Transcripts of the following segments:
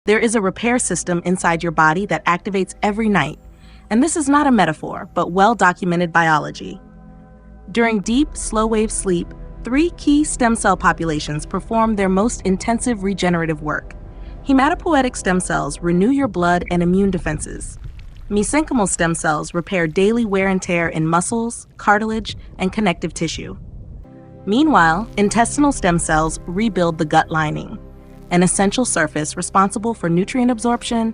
There is a repair system inside your body that activates every night, and this is not a metaphor, but well-documented biology. During deep, slow-wave sleep, 3 key stem cell populations perform their most intensive regenerative work. Hematopoietic stem cells renew your blood and immune defenses. Mesenchymal stem cells repair daily wear and tear in muscles, cartilage, and connective tissue. Meanwhile, intestinal stem cells rebuild the gut lining, an essential surface responsible for nutrient absorption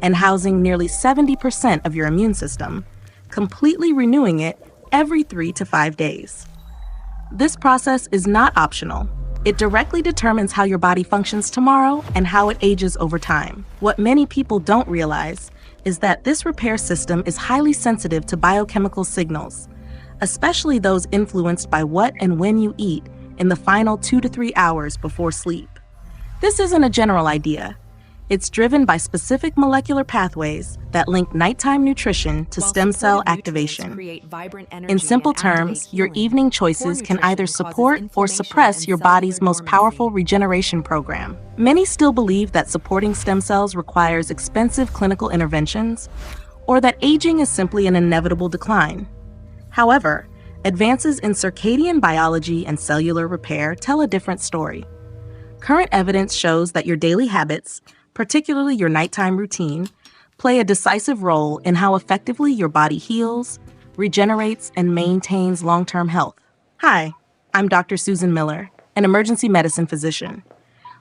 and housing nearly 70% of your immune system, completely renewing it every 3 to 5 days. This process is not optional. It directly determines how your body functions tomorrow and how it ages over time. What many people don't realize is that this repair system is highly sensitive to biochemical signals, especially those influenced by what and when you eat in the final 2 to 3 hours before sleep. This isn't a general idea. It's driven by specific molecular pathways that link nighttime nutrition to stem cell activation. In simple terms, your evening choices can either support or suppress your body's most powerful regeneration program. Many still believe that supporting stem cells requires expensive clinical interventions, or that aging is simply an inevitable decline. However, advances in circadian biology and cellular repair tell a different story. Current evidence shows that your daily habits, particularly your nighttime routine, play a decisive role in how effectively your body heals, regenerates, and maintains long-term health. Hi, I'm Dr. Susan Miller, an emergency medicine physician.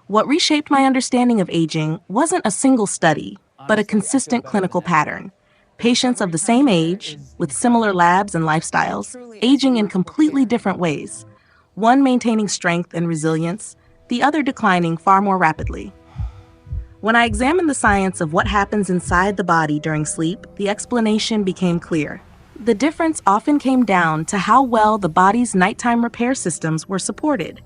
What reshaped my understanding of aging wasn't a single study, but a consistent clinical pattern. Patients of the same age, with similar labs and lifestyles, aging in completely different ways, one maintaining strength and resilience, the other declining far more rapidly. When I examined the science of what happens inside the body during sleep, the explanation became clear. The difference often came down to how well the body's nighttime repair systems were supported.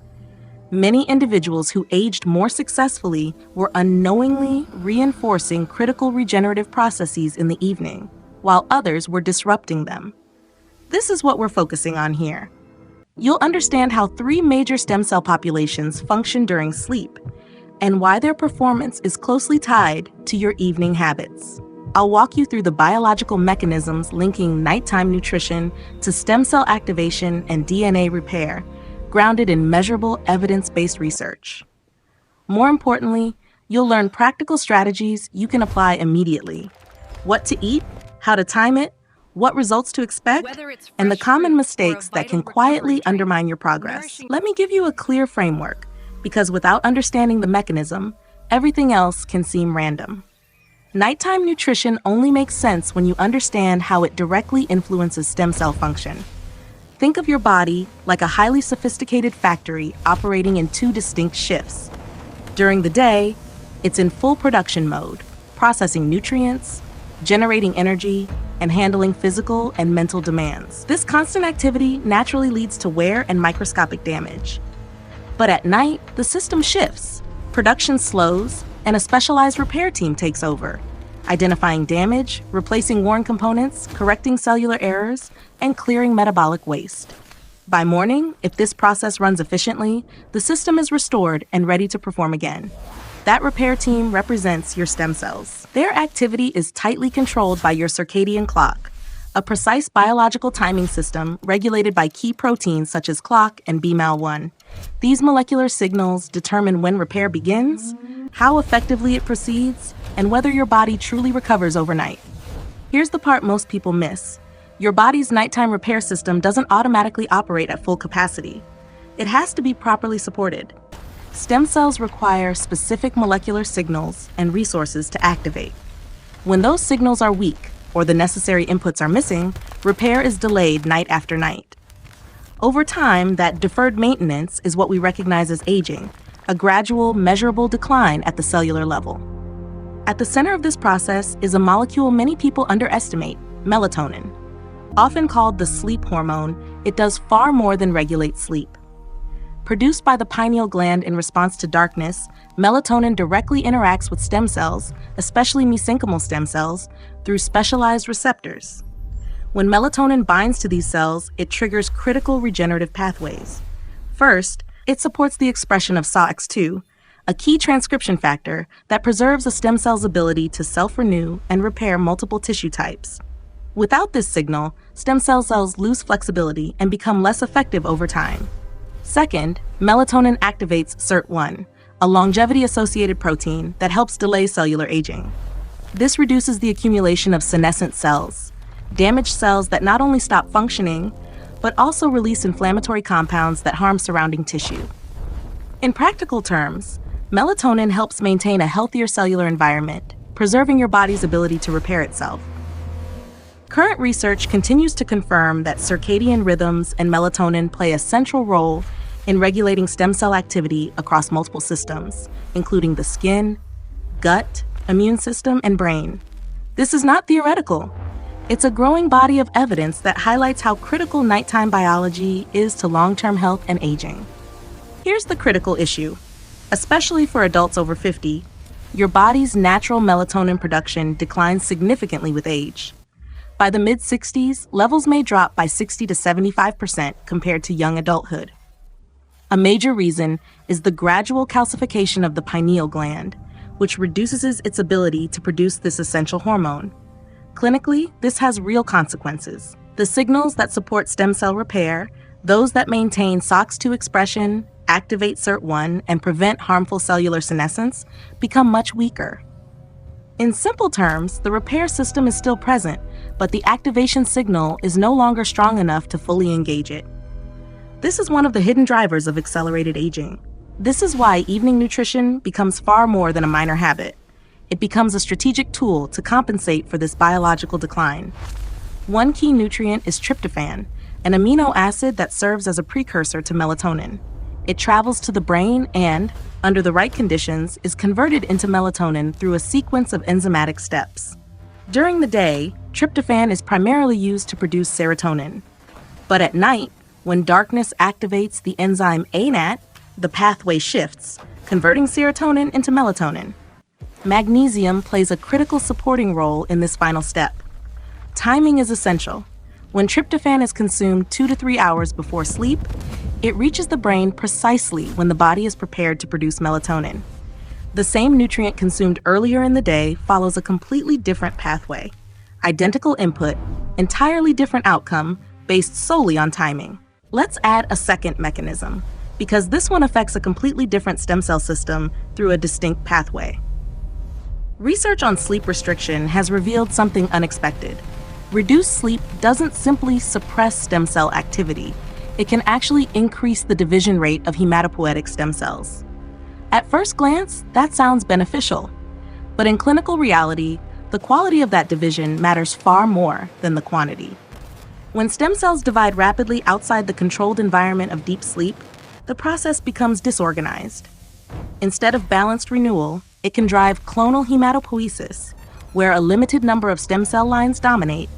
Many individuals who aged more successfully were unknowingly reinforcing critical regenerative processes in the evening, while others were disrupting them. This is what we're focusing on here. You'll understand how 3 major stem cell populations function during sleep, and why their performance is closely tied to your evening habits. I'll walk you through the biological mechanisms linking nighttime nutrition to stem cell activation and DNA repair, grounded in measurable evidence-based research. More importantly, you'll learn practical strategies you can apply immediately. What to eat, how to time it, what results to expect, and the common mistakes that can quietly undermine your progress. Let me give you a clear framework, because without understanding the mechanism, everything else can seem random. Nighttime nutrition only makes sense when you understand how it directly influences stem cell function. Think of your body like a highly sophisticated factory operating in 2 distinct shifts. During the day, it's in full production mode, processing nutrients, generating energy, and handling physical and mental demands. This constant activity naturally leads to wear and microscopic damage. But at night, the system shifts. Production slows, and a specialized repair team takes over, identifying damage, replacing worn components, correcting cellular errors, and clearing metabolic waste. By morning, if this process runs efficiently, the system is restored and ready to perform again. That repair team represents your stem cells. Their activity is tightly controlled by your circadian clock, a precise biological timing system regulated by key proteins such as clock and BMAL1. These molecular signals determine when repair begins, how effectively it proceeds, and whether your body truly recovers overnight. Here's the part most people miss. Your body's nighttime repair system doesn't automatically operate at full capacity. It has to be properly supported. Stem cells require specific molecular signals and resources to activate. When those signals are weak, or the necessary inputs are missing, repair is delayed night after night. Over time, that deferred maintenance is what we recognize as aging, a gradual, measurable decline at the cellular level. At the center of this process is a molecule many people underestimate, melatonin. Often called the sleep hormone, it does far more than regulate sleep. Produced by the pineal gland in response to darkness, melatonin directly interacts with stem cells, especially mesenchymal stem cells, through specialized receptors. When melatonin binds to these cells, it triggers critical regenerative pathways. First, it supports the expression of SOX2, a key transcription factor that preserves a stem cell's ability to self-renew and repair multiple tissue types. Without this signal, stem cells lose flexibility and become less effective over time. Second, melatonin activates SIRT1, a longevity-associated protein that helps delay cellular aging. This reduces the accumulation of senescent cells, damaged cells that not only stop functioning, but also release inflammatory compounds that harm surrounding tissue. In practical terms, melatonin helps maintain a healthier cellular environment, preserving your body's ability to repair itself. Current research continues to confirm that circadian rhythms and melatonin play a central role in regulating stem cell activity across multiple systems, including the skin, gut, immune system, and brain. This is not theoretical. It's a growing body of evidence that highlights how critical nighttime biology is to long-term health and aging. Here's the critical issue. Especially for adults over 50, your body's natural melatonin production declines significantly with age. By the mid-60s, levels may drop by 60 to 75% compared to young adulthood. A major reason is the gradual calcification of the pineal gland, which reduces its ability to produce this essential hormone. Clinically, this has real consequences. The signals that support stem cell repair, those that maintain SOX2 expression, activate SIRT1, and prevent harmful cellular senescence, become much weaker. In simple terms, the repair system is still present, but the activation signal is no longer strong enough to fully engage it. This is one of the hidden drivers of accelerated aging. This is why evening nutrition becomes far more than a minor habit. It becomes a strategic tool to compensate for this biological decline. One key nutrient is tryptophan, an amino acid that serves as a precursor to melatonin. It travels to the brain and, under the right conditions, is converted into melatonin through a sequence of enzymatic steps. During the day, tryptophan is primarily used to produce serotonin. But at night, when darkness activates the enzyme ANAT, the pathway shifts, converting serotonin into melatonin. Magnesium plays a critical supporting role in this final step. Timing is essential. When tryptophan is consumed 2 to 3 hours before sleep, it reaches the brain precisely when the body is prepared to produce melatonin. The same nutrient consumed earlier in the day follows a completely different pathway. Identical input, entirely different outcome, based solely on timing. Let's add a second mechanism, because this one affects a completely different stem cell system through a distinct pathway. Research on sleep restriction has revealed something unexpected. Reduced sleep doesn't simply suppress stem cell activity. It can actually increase the division rate of hematopoietic stem cells. At first glance, that sounds beneficial. But in clinical reality, the quality of that division matters far more than the quantity. When stem cells divide rapidly outside the controlled environment of deep sleep, the process becomes disorganized. Instead of balanced renewal, it can drive clonal hematopoiesis, where a limited number of stem cell lines dominate,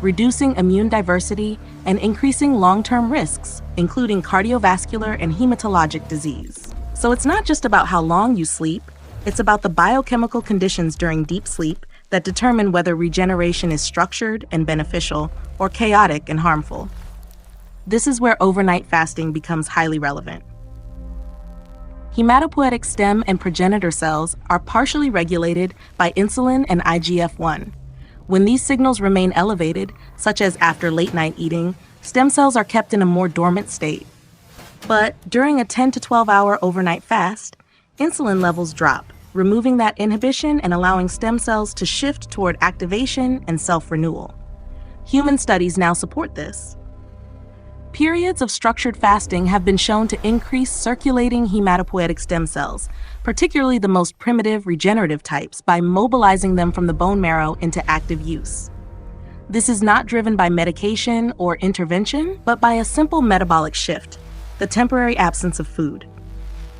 reducing immune diversity and increasing long-term risks, including cardiovascular and hematologic disease. So it's not just about how long you sleep, it's about the biochemical conditions during deep sleep that determine whether regeneration is structured and beneficial or chaotic and harmful. This is where overnight fasting becomes highly relevant. Hematopoietic stem and progenitor cells are partially regulated by insulin and IGF-1. When these signals remain elevated, such as after late-night eating, stem cells are kept in a more dormant state. But during a 10 to 12-hour overnight fast, insulin levels drop, removing that inhibition and allowing stem cells to shift toward activation and self-renewal. Human studies now support this. Periods of structured fasting have been shown to increase circulating hematopoietic stem cells, particularly the most primitive regenerative types, by mobilizing them from the bone marrow into active use. This is not driven by medication or intervention, but by a simple metabolic shift, the temporary absence of food.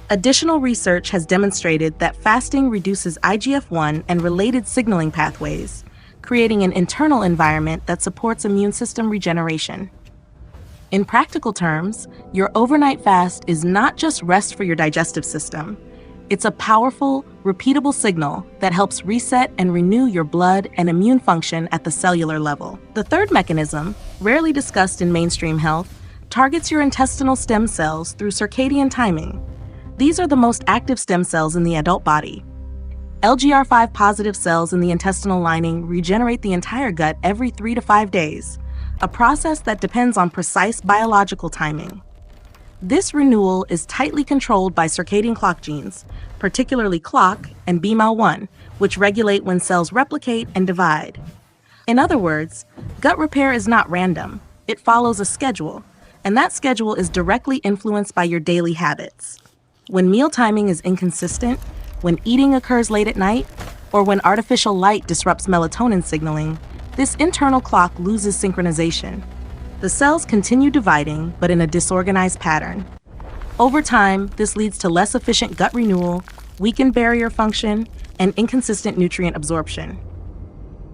Additional research has demonstrated that fasting reduces IGF-1 and related signaling pathways, creating an internal environment that supports immune system regeneration. In practical terms, your overnight fast is not just rest for your digestive system. It's a powerful, repeatable signal that helps reset and renew your blood and immune function at the cellular level. The third mechanism, rarely discussed in mainstream health, targets your intestinal stem cells through circadian timing. These are the most active stem cells in the adult body. LGR5 positive cells in the intestinal lining regenerate the entire gut every 3 to 5 days, a process that depends on precise biological timing. This renewal is tightly controlled by circadian clock genes, particularly clock and BMAL1, which regulate when cells replicate and divide. In other words, gut repair is not random. It follows a schedule, and that schedule is directly influenced by your daily habits. When meal timing is inconsistent, when eating occurs late at night, or when artificial light disrupts melatonin signaling, this internal clock loses synchronization. The cells continue dividing, but in a disorganized pattern. Over time, this leads to less efficient gut renewal, weakened barrier function, and inconsistent nutrient absorption.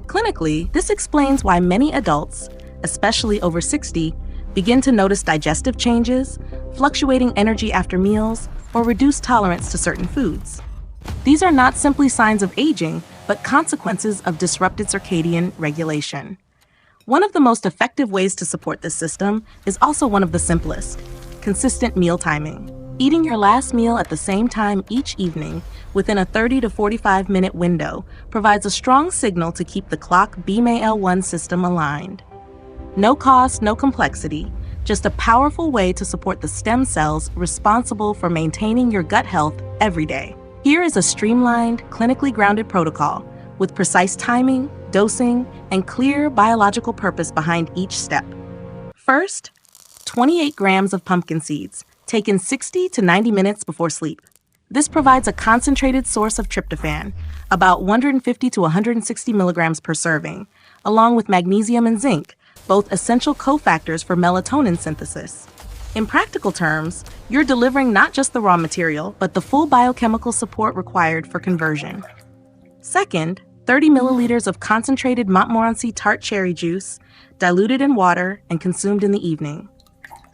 Clinically, this explains why many adults, especially over 60, begin to notice digestive changes, fluctuating energy after meals, or reduced tolerance to certain foods. These are not simply signs of aging, but consequences of disrupted circadian regulation. One of the most effective ways to support this system is also one of the simplest: consistent meal timing. Eating your last meal at the same time each evening within a 30 to 45-minute window provides a strong signal to keep the clock BMAL1 system aligned. No cost, no complexity, just a powerful way to support the stem cells responsible for maintaining your gut health every day. Here is a streamlined, clinically grounded protocol with precise timing, dosing, and clear biological purpose behind each step. First, 28 grams of pumpkin seeds, taken 60 to 90 minutes before sleep. This provides a concentrated source of tryptophan, about 150 to 160 milligrams per serving, along with magnesium and zinc, both essential cofactors for melatonin synthesis. In practical terms, you're delivering not just the raw material, but the full biochemical support required for conversion. Second, 30 milliliters of concentrated Montmorency tart cherry juice, diluted in water and consumed in the evening.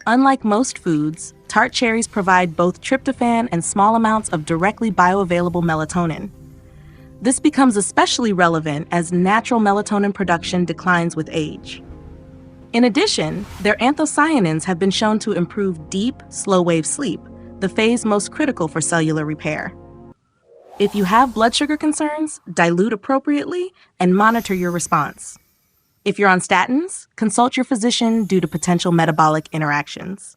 Unlike most foods, tart cherries provide both tryptophan and small amounts of directly bioavailable melatonin. This becomes especially relevant as natural melatonin production declines with age. In addition, their anthocyanins have been shown to improve deep, slow-wave sleep, the phase most critical for cellular repair. If you have blood sugar concerns, dilute appropriately and monitor your response. If you're on statins, consult your physician due to potential metabolic interactions.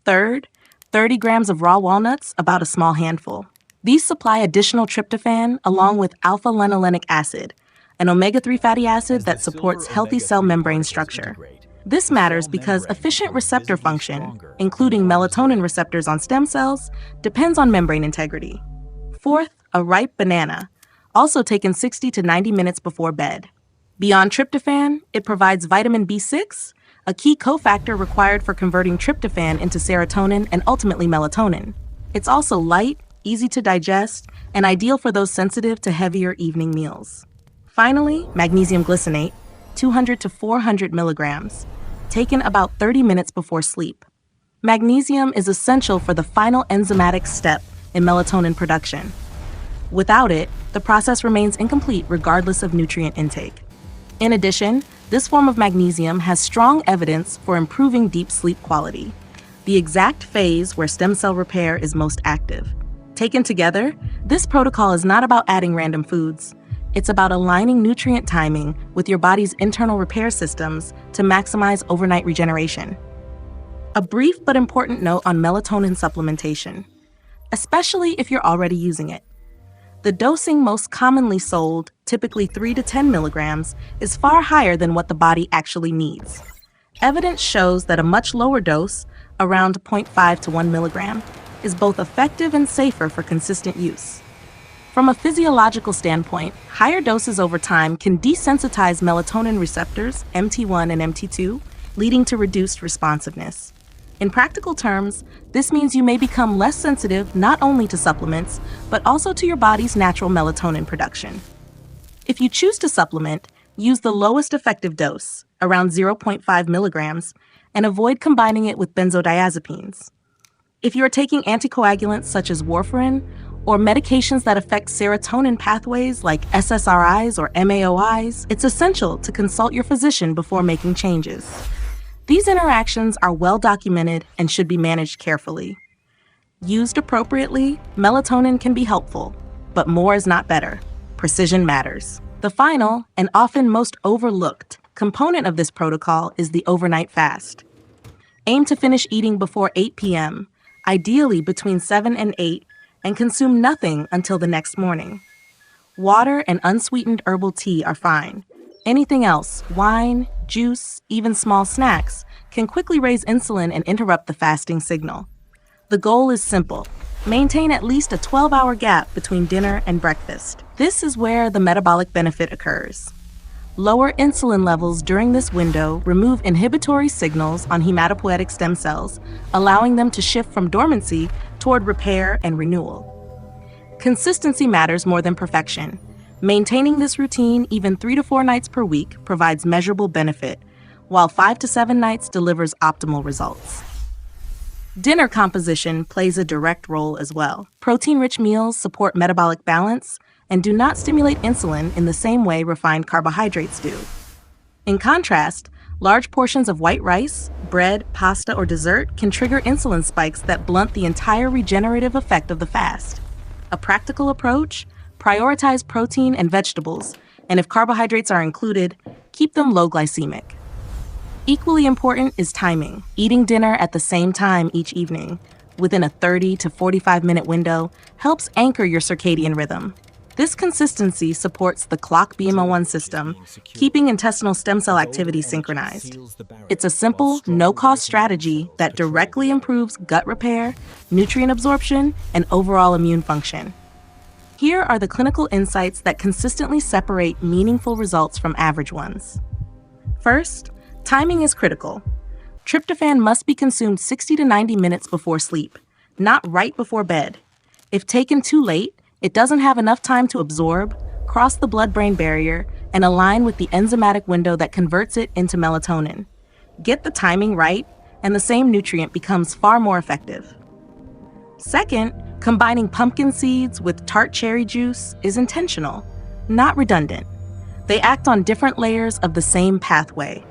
Third, 30 grams of raw walnuts, about a small handful. These supply additional tryptophan along with alpha-linolenic acid, an omega-3 fatty acid that supports healthy cell membrane structure. This matters because efficient receptor function, including melatonin receptors on stem cells, depends on membrane integrity. Fourth, a ripe banana, also taken 60 to 90 minutes before bed. Beyond tryptophan, it provides vitamin B6, a key cofactor required for converting tryptophan into serotonin and ultimately melatonin. It's also light, easy to digest, and ideal for those sensitive to heavier evening meals. Finally, magnesium glycinate, 200 to 400 milligrams, taken about 30 minutes before sleep. Magnesium is essential for the final enzymatic step in melatonin production. Without it, the process remains incomplete regardless of nutrient intake. In addition, this form of magnesium has strong evidence for improving deep sleep quality, the exact phase where stem cell repair is most active. Taken together, this protocol is not about adding random foods. It's about aligning nutrient timing with your body's internal repair systems to maximize overnight regeneration. A brief but important note on melatonin supplementation, especially if you're already using it. The dosing most commonly sold, typically 3 to 10 milligrams, is far higher than what the body actually needs. Evidence shows that a much lower dose, around 0.5 to 1 milligram, is both effective and safer for consistent use. From a physiological standpoint, higher doses over time can desensitize melatonin receptors, MT1 and MT2, leading to reduced responsiveness. In practical terms, this means you may become less sensitive not only to supplements, but also to your body's natural melatonin production. If you choose to supplement, use the lowest effective dose, around 0.5 milligrams, and avoid combining it with benzodiazepines. If you are taking anticoagulants such as warfarin, or medications that affect serotonin pathways like SSRIs or MAOIs, it's essential to consult your physician before making changes. These interactions are well documented and should be managed carefully. Used appropriately, melatonin can be helpful, but more is not better. Precision matters. The final, and often most overlooked, component of this protocol is the overnight fast. Aim to finish eating before 8 p.m., ideally between 7 and 8, and consume nothing until the next morning. Water and unsweetened herbal tea are fine. Anything else, wine, juice, even small snacks, can quickly raise insulin and interrupt the fasting signal. The goal is simple. Maintain at least a 12-hour gap between dinner and breakfast. This is where the metabolic benefit occurs. Lower insulin levels during this window remove inhibitory signals on hematopoietic stem cells, allowing them to shift from dormancy toward repair and renewal. Consistency matters more than perfection. Maintaining this routine even 3 to 4 nights per week provides measurable benefit, while 5 to 7 nights delivers optimal results. Dinner composition plays a direct role as well. Protein-rich meals support metabolic balance and do not stimulate insulin in the same way refined carbohydrates do. In contrast, large portions of white rice, bread, pasta, or dessert can trigger insulin spikes that blunt the entire regenerative effect of the fast. A practical approach: prioritize protein and vegetables, and if carbohydrates are included, keep them low glycemic. Equally important is timing. Eating dinner at the same time each evening, within a 30 to 45-minute window, helps anchor your circadian rhythm. This consistency supports the clock BMO1 system, keeping intestinal stem cell activity synchronized. It's a simple, no-cost strategy that directly improves gut repair, nutrient absorption, and overall immune function. Here are the clinical insights that consistently separate meaningful results from average ones. First, timing is critical. Tryptophan must be consumed 60 to 90 minutes before sleep, not right before bed. If taken too late, it doesn't have enough time to absorb, cross the blood-brain barrier, and align with the enzymatic window that converts it into melatonin. Get the timing right, and the same nutrient becomes far more effective. Second, combining pumpkin seeds with tart cherry juice is intentional, not redundant. They act on different layers of the same pathway.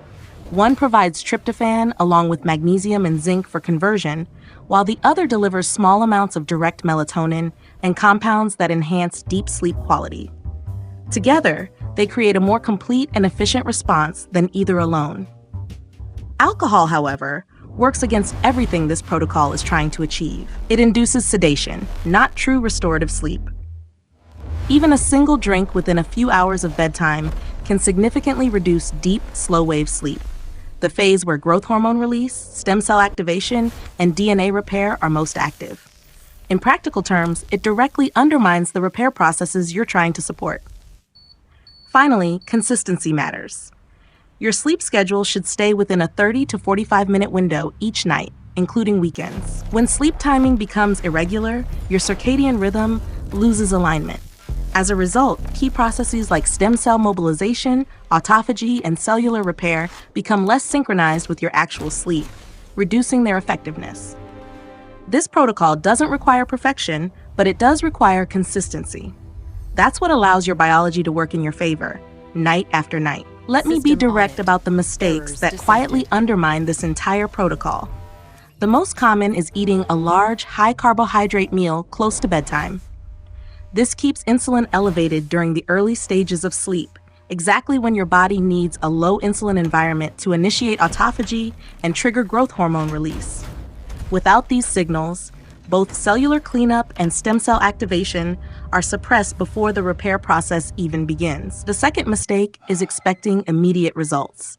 One provides tryptophan along with magnesium and zinc for conversion, while the other delivers small amounts of direct melatonin and compounds that enhance deep sleep quality. Together, they create a more complete and efficient response than either alone. Alcohol, however, works against everything this protocol is trying to achieve. It induces sedation, not true restorative sleep. Even a single drink within a few hours of bedtime can significantly reduce deep, slow-wave sleep, the phase where growth hormone release, stem cell activation, and DNA repair are most active. In practical terms, it directly undermines the repair processes you're trying to support. Finally, consistency matters. Your sleep schedule should stay within a 30 to 45-minute window each night, including weekends. When sleep timing becomes irregular, your circadian rhythm loses alignment. As a result, key processes like stem cell mobilization, autophagy, and cellular repair become less synchronized with your actual sleep, reducing their effectiveness. This protocol doesn't require perfection, but it does require consistency. That's what allows your biology to work in your favor, night after night. Let me be direct about the mistakes that quietly undermine this entire protocol. The most common is eating a large, high-carbohydrate meal close to bedtime. This keeps insulin elevated during the early stages of sleep, exactly when your body needs a low insulin environment to initiate autophagy and trigger growth hormone release. Without these signals, both cellular cleanup and stem cell activation are suppressed before the repair process even begins. The second mistake is expecting immediate results.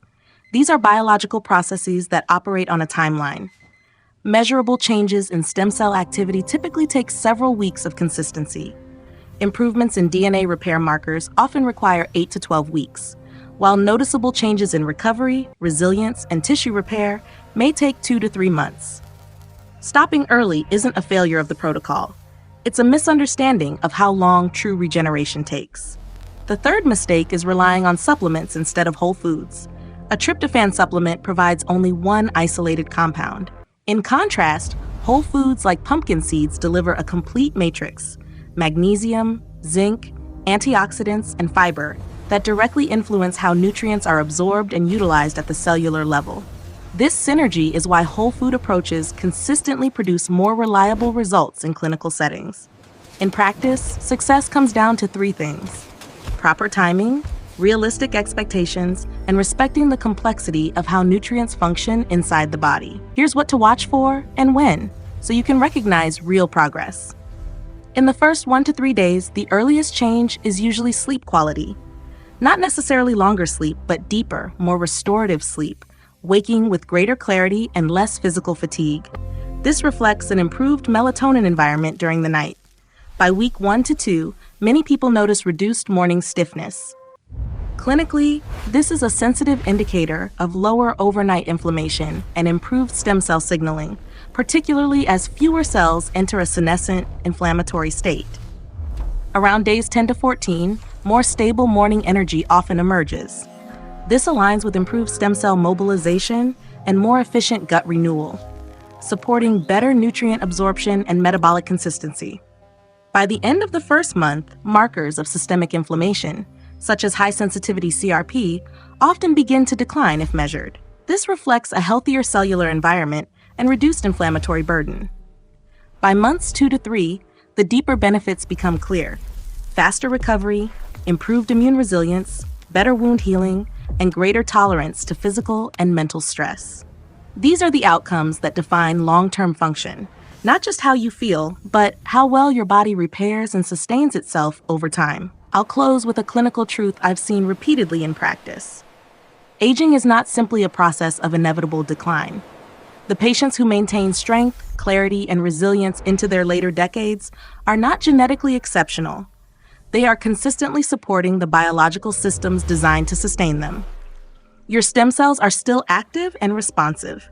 These are biological processes that operate on a timeline. Measurable changes in stem cell activity typically take several weeks of consistency. Improvements in DNA repair markers often require 8 to 12 weeks, while noticeable changes in recovery, resilience, and tissue repair may take 2 to 3 months. Stopping early isn't a failure of the protocol. It's a misunderstanding of how long true regeneration takes. The third mistake is relying on supplements instead of whole foods. A tryptophan supplement provides only one isolated compound. In contrast, whole foods like pumpkin seeds deliver a complete matrix: magnesium, zinc, antioxidants, and fiber that directly influence how nutrients are absorbed and utilized at the cellular level. This synergy is why whole food approaches consistently produce more reliable results in clinical settings. In practice, success comes down to three things: proper timing, realistic expectations, and respecting the complexity of how nutrients function inside the body. Here's what to watch for and when, so you can recognize real progress. In the first 1 to 3 days, the earliest change is usually sleep quality. Not necessarily longer sleep, but deeper, more restorative sleep, waking with greater clarity and less physical fatigue. This reflects an improved melatonin environment during the night. By week 1 to 2, many people notice reduced morning stiffness. Clinically, this is a sensitive indicator of lower overnight inflammation and improved stem cell signaling, particularly as fewer cells enter a senescent inflammatory state. Around days 10 to 14, more stable morning energy often emerges. This aligns with improved stem cell mobilization and more efficient gut renewal, supporting better nutrient absorption and metabolic consistency. By the end of the first month, markers of systemic inflammation, such as high-sensitivity CRP, often begin to decline if measured. This reflects a healthier cellular environment and reduced inflammatory burden. By months 2 to 3, the deeper benefits become clear: faster recovery, improved immune resilience, better wound healing, and greater tolerance to physical and mental stress. These are the outcomes that define long-term function, not just how you feel, but how well your body repairs and sustains itself over time. I'll close with a clinical truth I've seen repeatedly in practice. Aging is not simply a process of inevitable decline. The patients who maintain strength, clarity, and resilience into their later decades are not genetically exceptional. They are consistently supporting the biological systems designed to sustain them. Your stem cells are still active and responsive.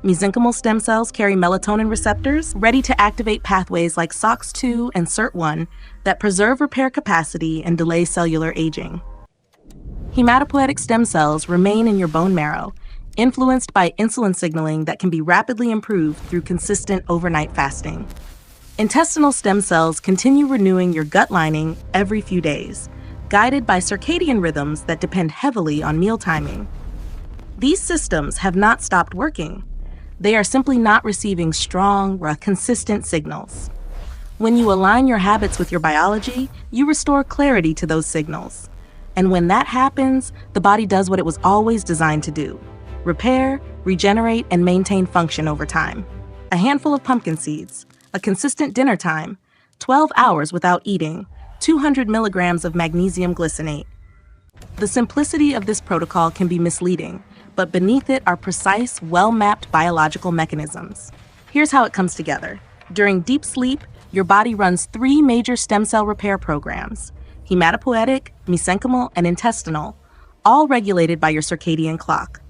Mesenchymal stem cells carry melatonin receptors ready to activate pathways like SOX2 and SIRT1 that preserve repair capacity and delay cellular aging. Hematopoietic stem cells remain in your bone marrow, influenced by insulin signaling that can be rapidly improved through consistent overnight fasting. Intestinal stem cells continue renewing your gut lining every few days, guided by circadian rhythms that depend heavily on meal timing. These systems have not stopped working. They are simply not receiving strong, consistent signals. When you align your habits with your biology, you restore clarity to those signals. And when that happens, the body does what it was always designed to do: repair, regenerate, and maintain function over time. A handful of pumpkin seeds, a consistent dinner time, 12 hours without eating, 200 milligrams of magnesium glycinate. The simplicity of this protocol can be misleading, but beneath it are precise, well-mapped biological mechanisms. Here's how it comes together. During deep sleep, your body runs 3 major stem cell repair programs: hematopoietic, mesenchymal, and intestinal, all regulated by your circadian clock.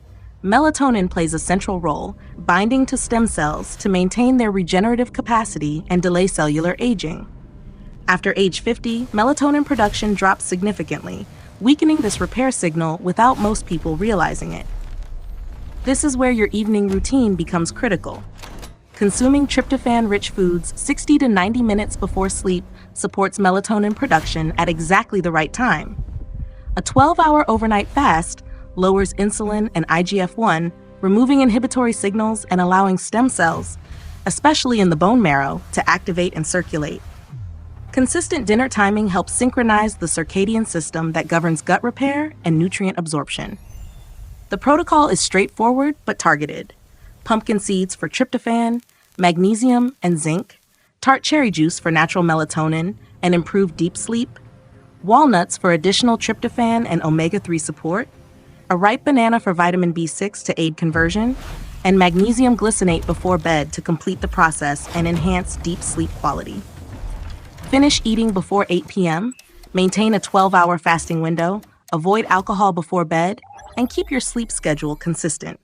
Melatonin plays a central role, binding to stem cells to maintain their regenerative capacity and delay cellular aging. After age 50, melatonin production drops significantly, weakening this repair signal without most people realizing it. This is where your evening routine becomes critical. Consuming tryptophan-rich foods 60 to 90 minutes before sleep supports melatonin production at exactly the right time. A 12-hour overnight fast lowers insulin and IGF-1, removing inhibitory signals and allowing stem cells, especially in the bone marrow, to activate and circulate. Consistent dinner timing helps synchronize the circadian system that governs gut repair and nutrient absorption. The protocol is straightforward but targeted: pumpkin seeds for tryptophan, magnesium and zinc, tart cherry juice for natural melatonin and improved deep sleep, walnuts for additional tryptophan and omega-3 support, a ripe banana for vitamin B6 to aid conversion, and magnesium glycinate before bed to complete the process and enhance deep sleep quality. Finish eating before 8 p.m., maintain a 12-hour fasting window, avoid alcohol before bed, and keep your sleep schedule consistent.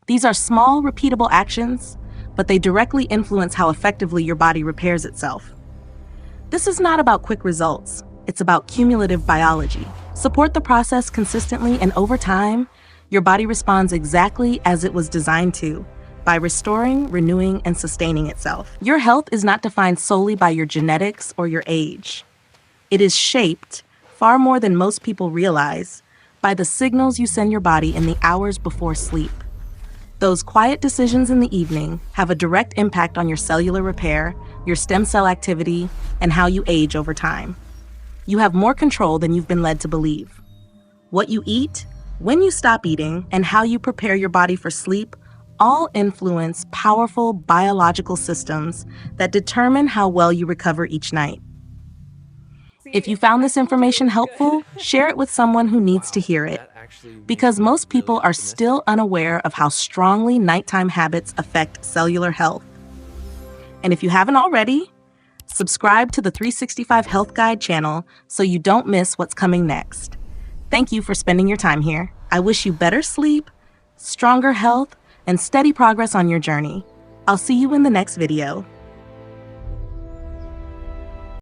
These are small, repeatable actions, but they directly influence how effectively your body repairs itself. This is not about quick results. It's about cumulative biology. Support the process consistently, and over time, your body responds exactly as it was designed to, by restoring, renewing, and sustaining itself. Your health is not defined solely by your genetics or your age. It is shaped, far more than most people realize, by the signals you send your body in the hours before sleep. Those quiet decisions in the evening have a direct impact on your cellular repair, your stem cell activity, and how you age over time. You have more control than you've been led to believe. What you eat, when you stop eating, and how you prepare your body for sleep all influence powerful biological systems that determine how well you recover each night. If you found this information helpful, share it with someone who needs to hear it, because most people are still unaware of how strongly nighttime habits affect cellular health. And if you haven't already, subscribe to the 365 Health Guide channel so you don't miss what's coming next. Thank you for spending your time here. I wish you better sleep, stronger health, and steady progress on your journey. I'll see you in the next video.